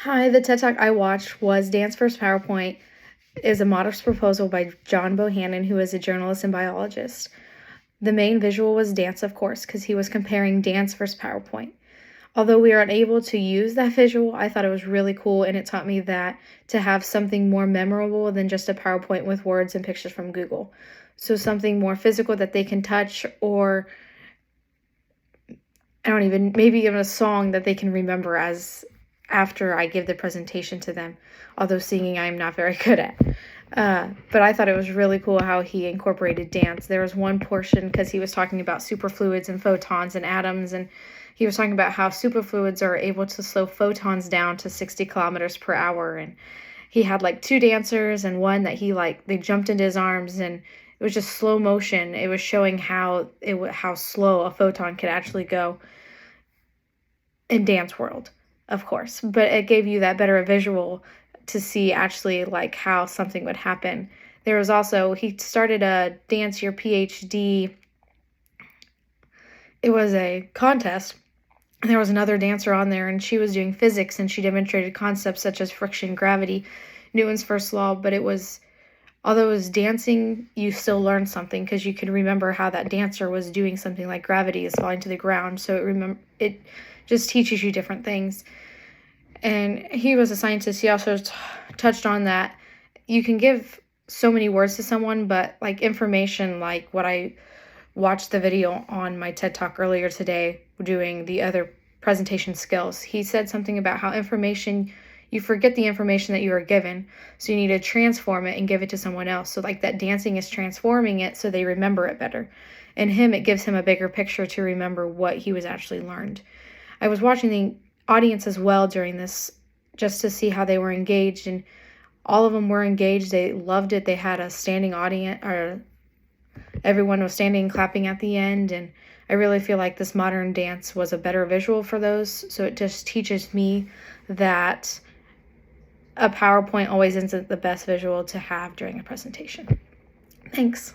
Hi, the TED Talk I watched was Dance vs. PowerPoint is a modest proposal by John Bohannon, who is a journalist and biologist. The main visual was dance, of course, because he was comparing dance versus PowerPoint. Although we are unable to use that visual, I thought it was really cool, and it taught me that to have something more memorable than just a PowerPoint with words and pictures from Google. So something more physical that they can touch, or maybe even a song that they can remember as after I give the presentation to them, although singing I'm not very good at. But I thought it was really cool how he incorporated dance. There was one portion because he was talking about superfluids and photons and atoms, and he was talking about how superfluids are able to slow photons down to 60 kilometers per hour. And he had like two dancers and one that they jumped into his arms, and it was just slow motion. It was showing how slow a photon could actually go in dance world, of course, but it gave you that better visual to see actually like how something would happen. There was also, he started a Dance Your PhD. It was a contest. There was another dancer on there, and she was doing physics, and she demonstrated concepts such as friction, gravity, Newton's first law. But although it was dancing, you still learned something because you could remember how that dancer was doing something like gravity is falling to the ground. So it just teaches you different things. And he was a scientist. He also touched on that you can give so many words to someone, but like information, like what I watched the video on my TED Talk earlier today doing the other presentation skills. He said something about how you forget the information that you were given, so you need to transform it and give it to someone else. So like that dancing is transforming it so they remember it better. And it gives him a bigger picture to remember what he was actually learned. I was watching the audience as well during this just to see how they were engaged, and all of them were engaged. They loved it. They had a standing audience, or everyone was standing and clapping at the end, and I really feel like this modern dance was a better visual for those. So it just teaches me that a PowerPoint always isn't the best visual to have during a presentation. Thanks.